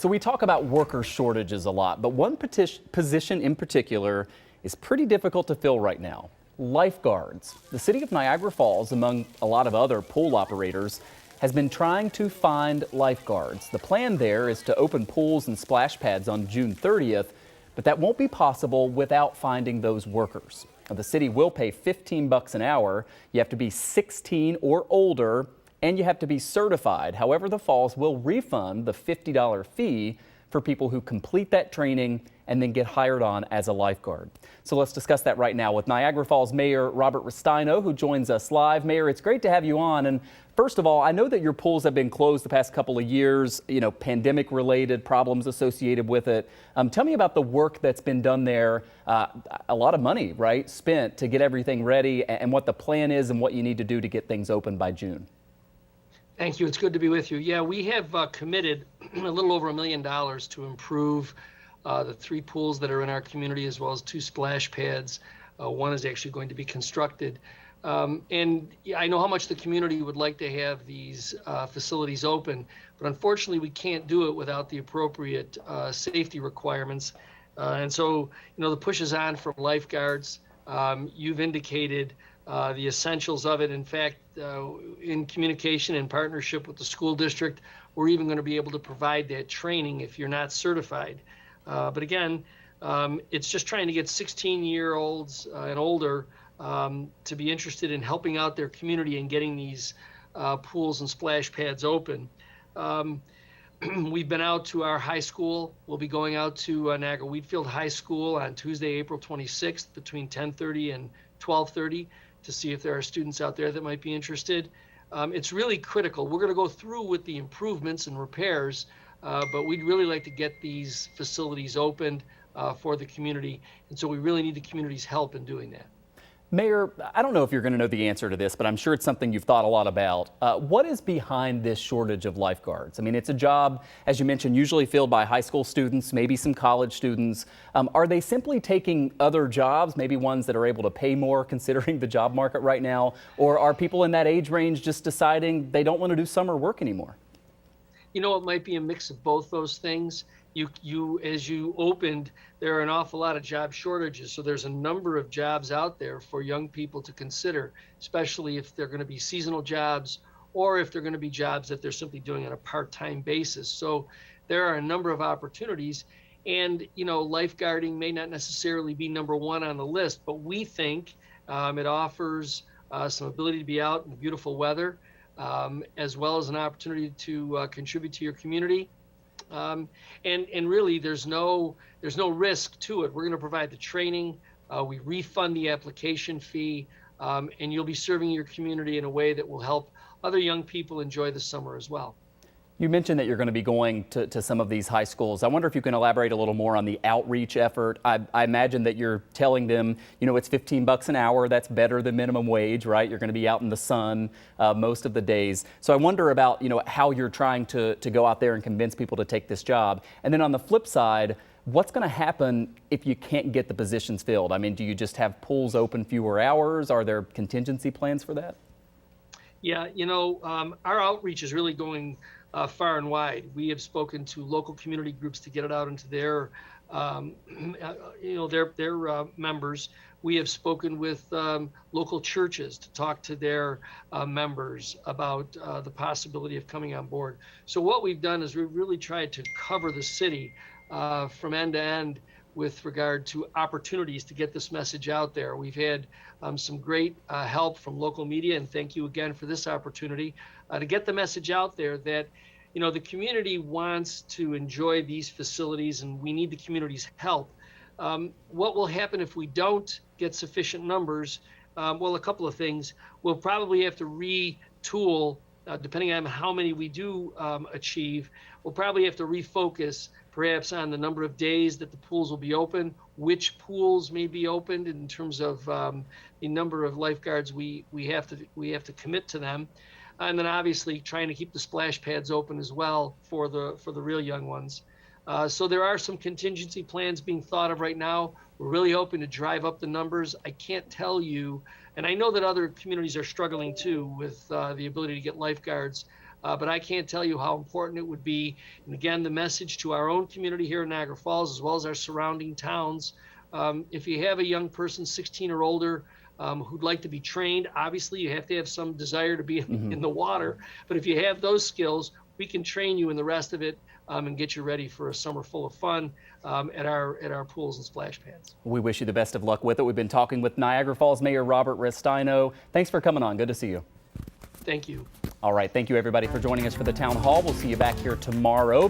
So we talk about worker shortages a lot, but one position in particular is pretty difficult to fill right now. Lifeguards. The city of Niagara Falls, among a lot of other pool operators, has been trying to find lifeguards. The plan there is to open pools and splash pads on June 30th, but that won't be possible without finding those workers. Now, the city will pay $15 an hour. You have to be 16 or older, and you have to be certified. However, the Falls will refund the $50 fee for people who complete that training and then get hired on as a lifeguard. So let's discuss that right now with Niagara Falls Mayor Robert Rustino, who joins us live. Mayor, it's great to have you on. And first of all, I know that your pools have been closed the past couple of years, pandemic related problems associated with it. Tell me about the work that's been done there. A lot of money, right, spent to get everything ready, and what the plan is and what you need to do to get things open by June. Thank you. It's good to be with you. Yeah, we have committed a little over $1 million to improve the 3 pools that are in our community, as well as 2 splash pads. One is actually going to be constructed. And I know how much the community would like to have these facilities open, but unfortunately we can't do it without the appropriate safety requirements. And so, the push is on from lifeguards. You've indicated the essentials of it. In fact, in communication and partnership with the school district, we're even going to be able to provide that training if you're not certified. But again, it's just trying to get 16-year-olds and older to be interested in helping out their community and getting these pools and splash pads open. We've been out to our high school. We'll be going out to Niagara Wheatfield High School on Tuesday, April 26th between 10:30 and 12:30 to see if there are students out there that might be interested. It's really critical. We're going to go through with the improvements and repairs, but we'd really like to get these facilities opened for the community. And so we really need the community's help in doing that. Mayor, I don't know if you're going to know the answer to this, but I'm sure it's something you've thought a lot about. What is behind this shortage of lifeguards? I mean, it's a job, as you mentioned, usually filled by high school students, maybe some college students. Are they simply taking other jobs, maybe ones that are able to pay more considering the job market right now? Or are people in that age range just deciding they don't want to do summer work anymore? It might be a mix of both those things. As you opened, there are an awful lot of job shortages. So there's a number of jobs out there for young people to consider, especially if they're going to be seasonal jobs or if they're going to be jobs that they're simply doing on a part-time basis. So there are a number of opportunities, and lifeguarding may not necessarily be number one on the list, but we think it offers some ability to be out in beautiful weather, as well as an opportunity to contribute to your community. And really, there's no risk to it. We're going to provide the training. We refund the application fee, and you'll be serving your community in a way that will help other young people enjoy the summer as well. You mentioned that you're going to be going to some of these high schools. I wonder if you can elaborate a little more on the outreach effort. I imagine that you're telling them, it's $15 an hour. That's better than minimum wage, right? You're going to be out in the sun most of the days. So I wonder about, how you're trying to go out there and convince people to take this job. And then on the flip side, what's going to happen if you can't get the positions filled? I mean, do you just have pools open fewer hours? Are there contingency plans for that? Yeah, our outreach is really going far and wide. We have spoken to local community groups to get it out into their members. We have spoken with local churches to talk to their members about the possibility of coming on board. So what we've done is we've really tried to cover the city from end to end with regard to opportunities to get this message out there. We've had some great help from local media, and thank you again for this opportunity to get the message out there that the community wants to enjoy these facilities, and we need the community's help. What will happen if we don't get sufficient numbers? Well, a couple of things. We'll probably have to retool, depending on how many we do achieve. We'll probably have to refocus perhaps on the number of days that the pools will be open, which pools may be opened in terms of the number of lifeguards we have to commit to them. And then obviously trying to keep the splash pads open as well for the real young ones. So there are some contingency plans being thought of right now. We're really hoping to drive up the numbers. I can't tell you, and I know that other communities are struggling too with the ability to get lifeguards. but I can't tell you how important it would be. And again, the message to our own community here in Niagara Falls, as well as our surrounding towns, if you have a young person, 16 or older, who'd like to be trained, obviously you have to have some desire to be in the water. But if you have those skills, we can train you in the rest of it and get you ready for a summer full of fun at our pools and splash pads. We wish you the best of luck with it. We've been talking with Niagara Falls Mayor Robert Rustino. Thanks for coming on. Good to see you. Thank you. All right. Thank you, everybody, for joining us for the town hall. We'll see you back here tomorrow.